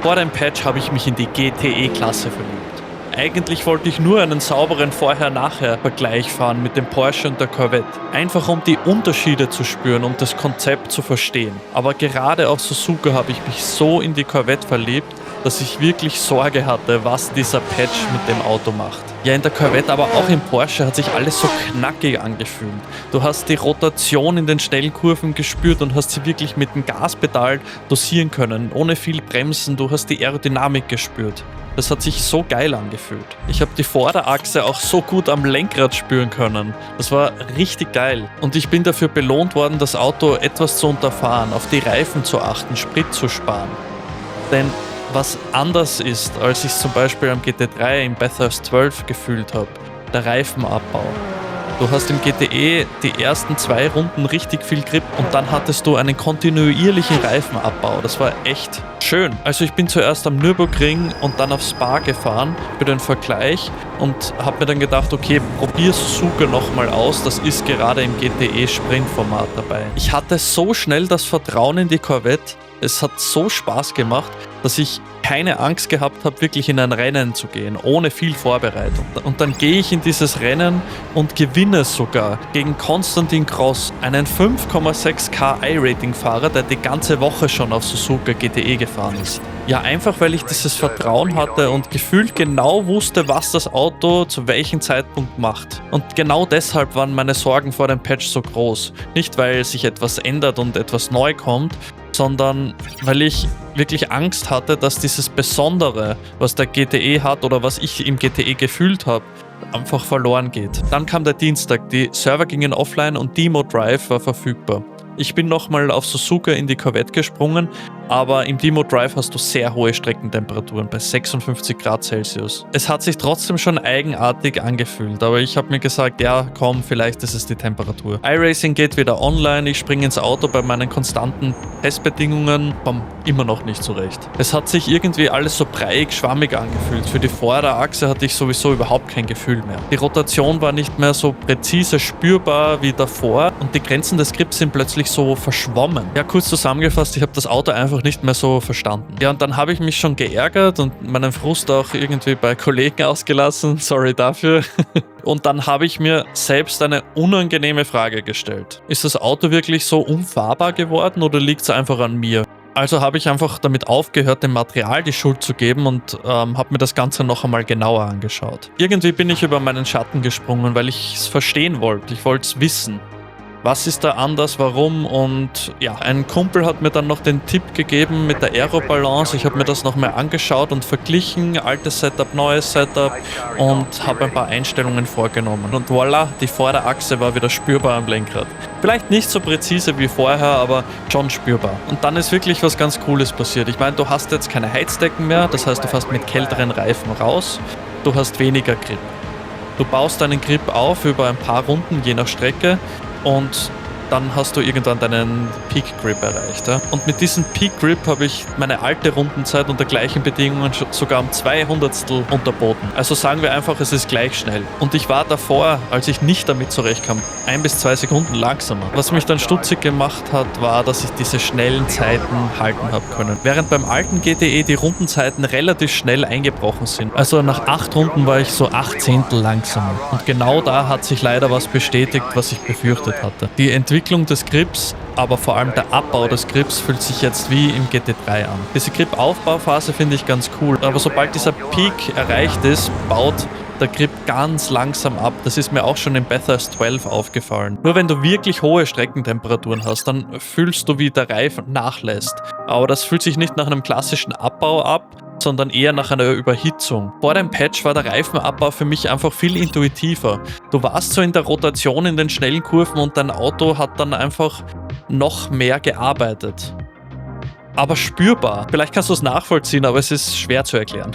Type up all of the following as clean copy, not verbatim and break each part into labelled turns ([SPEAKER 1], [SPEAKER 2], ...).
[SPEAKER 1] Vor dem Patch habe ich mich in die GTE-Klasse verliebt. Eigentlich wollte ich nur einen sauberen Vorher-Nachher-Vergleich fahren mit dem Porsche und der Corvette. Einfach um die Unterschiede zu spüren und das Konzept zu verstehen. Aber gerade auf Suzuka habe ich mich so in die Corvette verliebt, dass ich wirklich Sorge hatte, was dieser Patch mit dem Auto macht. Ja, in der Corvette, aber auch im Porsche hat sich alles so knackig angefühlt. Du hast die Rotation in den schnellen Kurven gespürt und hast sie wirklich mit dem Gaspedal dosieren können, ohne viel Bremsen. Du hast die Aerodynamik gespürt. Das hat sich so geil angefühlt. Ich habe die Vorderachse auch so gut am Lenkrad spüren können. Das war richtig geil. Und ich bin dafür belohnt worden, das Auto etwas zu unterfahren, auf die Reifen zu achten, Sprit zu sparen. Denn was anders ist, als ich es zum Beispiel am GT3 im Bathurst 12 gefühlt habe, der Reifenabbau. Du hast im GTE die ersten 2 Runden richtig viel Grip und dann hattest du einen kontinuierlichen Reifenabbau. Das war echt schön. Also ich bin zuerst am Nürburgring und dann auf Spa gefahren für den Vergleich und habe mir dann gedacht, okay, probier Suzuka nochmal aus. Das ist gerade im GTE-Sprintformat dabei. Ich hatte so schnell das Vertrauen in die Corvette. Es hat so Spaß gemacht, dass ich keine Angst gehabt habe, wirklich in ein Rennen zu gehen, ohne viel Vorbereitung. Und dann gehe ich in dieses Rennen und gewinne sogar gegen Konstantin Gross, einen 5,6K iRating-Fahrer, der die ganze Woche schon auf Suzuka GTE gefahren ist. Ja, einfach weil ich dieses Vertrauen hatte und gefühlt genau wusste, was das Auto zu welchem Zeitpunkt macht. Und genau deshalb waren meine Sorgen vor dem Patch so groß. Nicht, weil sich etwas ändert und etwas neu kommt, sondern weil ich wirklich Angst hatte, dass dieses Besondere, was der GTE hat oder was ich im GTE gefühlt habe, einfach verloren geht. Dann kam der Dienstag, die Server gingen offline und Demo Drive war verfügbar. Ich bin nochmal auf Suzuka in die Corvette gesprungen, aber im Demo Drive hast du sehr hohe Streckentemperaturen bei 56 Grad Celsius. Es hat sich trotzdem schon eigenartig angefühlt, aber ich habe mir gesagt, ja komm, vielleicht ist es die Temperatur. iRacing geht wieder online, ich springe ins Auto bei meinen konstanten Testbedingungen, komm immer noch nicht zurecht. Es hat sich irgendwie alles so breiig, schwammig angefühlt. Für die Vorderachse hatte ich sowieso überhaupt kein Gefühl mehr. Die Rotation war nicht mehr so präzise spürbar wie davor und die Grenzen des Grips sind plötzlich so verschwommen. Ja, kurz zusammengefasst, ich habe das Auto einfach nicht mehr so verstanden. Ja, und dann habe ich mich schon geärgert und meinen Frust auch irgendwie bei Kollegen ausgelassen. Sorry dafür. Und dann habe ich mir selbst eine unangenehme Frage gestellt. Ist das Auto wirklich so unfahrbar geworden oder liegt es einfach an mir? Also habe ich einfach damit aufgehört, dem Material die Schuld zu geben und habe mir das Ganze noch einmal genauer angeschaut. Irgendwie bin ich über meinen Schatten gesprungen, weil ich es verstehen wollte. Ich wollte es wissen. Was ist da anders, warum? Und ja, ein Kumpel hat mir dann noch den Tipp gegeben mit der Aerobalance. Ich habe mir das nochmal angeschaut und verglichen, altes Setup, neues Setup und habe ein paar Einstellungen vorgenommen. Und voilà, die Vorderachse war wieder spürbar am Lenkrad. Vielleicht nicht so präzise wie vorher, aber schon spürbar. Und dann ist wirklich was ganz Cooles passiert. Ich meine, du hast jetzt keine Heizdecken mehr, das heißt, du fährst mit kälteren Reifen raus, du hast weniger Grip. Du baust deinen Grip auf über ein paar Runden, je nach Strecke, und dann hast du irgendwann deinen Peak Grip erreicht. Ja? Und mit diesem Peak Grip habe ich meine alte Rundenzeit unter gleichen Bedingungen sogar um 200stel unterboten. Also sagen wir einfach, es ist gleich schnell. Und ich war davor, als ich nicht damit zurechtkam, 1 bis 2 Sekunden langsamer. Was mich dann stutzig gemacht hat, war, dass ich diese schnellen Zeiten halten habe können. Während beim alten GTE die Rundenzeiten relativ schnell eingebrochen sind. Also nach 8 Runden war ich so 8 Zehntel langsamer. Und genau da hat sich leider was bestätigt, was ich befürchtet hatte. Die Entwicklung des Grips, aber vor allem der Abbau des Grips fühlt sich jetzt wie im GT3 an. Diese Grip-Aufbauphase finde ich ganz cool, aber sobald dieser Peak erreicht ist, baut der Grip ganz langsam ab. Das ist mir auch schon im Bathurst 12 aufgefallen. Nur wenn du wirklich hohe Streckentemperaturen hast, dann fühlst du, wie der Reifen nachlässt. Aber das fühlt sich nicht nach einem klassischen Abbau ab, sondern eher nach einer Überhitzung. Vor dem Patch war der Reifenabbau für mich einfach viel intuitiver. Du warst so in der Rotation in den schnellen Kurven und dein Auto hat dann einfach noch mehr gearbeitet. Aber spürbar. Vielleicht kannst du es nachvollziehen, aber es ist schwer zu erklären.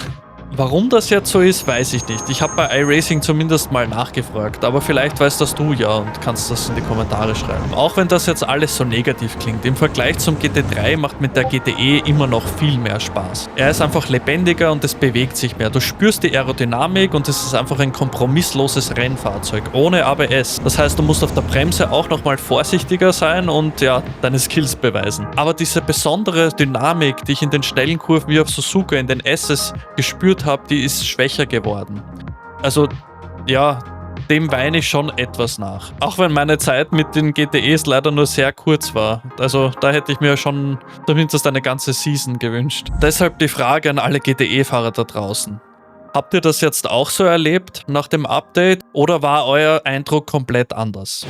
[SPEAKER 1] Warum das jetzt so ist, weiß ich nicht. Ich habe bei iRacing zumindest mal nachgefragt, aber vielleicht weißt das du ja und kannst das in die Kommentare schreiben. Auch wenn das jetzt alles so negativ klingt, im Vergleich zum GT3 macht mit der GTE immer noch viel mehr Spaß. Er ist einfach lebendiger und es bewegt sich mehr. Du spürst die Aerodynamik und es ist einfach ein kompromissloses Rennfahrzeug, ohne ABS. Das heißt, du musst auf der Bremse auch nochmal vorsichtiger sein und ja, deine Skills beweisen. Aber diese besondere Dynamik, die ich in den schnellen Kurven wie auf Suzuka in den S's gespürt habe, die ist schwächer geworden. Also, ja, dem weine ich schon etwas nach. Auch wenn meine Zeit mit den GTEs leider nur sehr kurz war. Also, da hätte ich mir schon zumindest eine ganze Season gewünscht. Deshalb die Frage an alle GTE-Fahrer da draußen. Habt ihr das jetzt auch so erlebt nach dem Update oder war euer Eindruck komplett anders?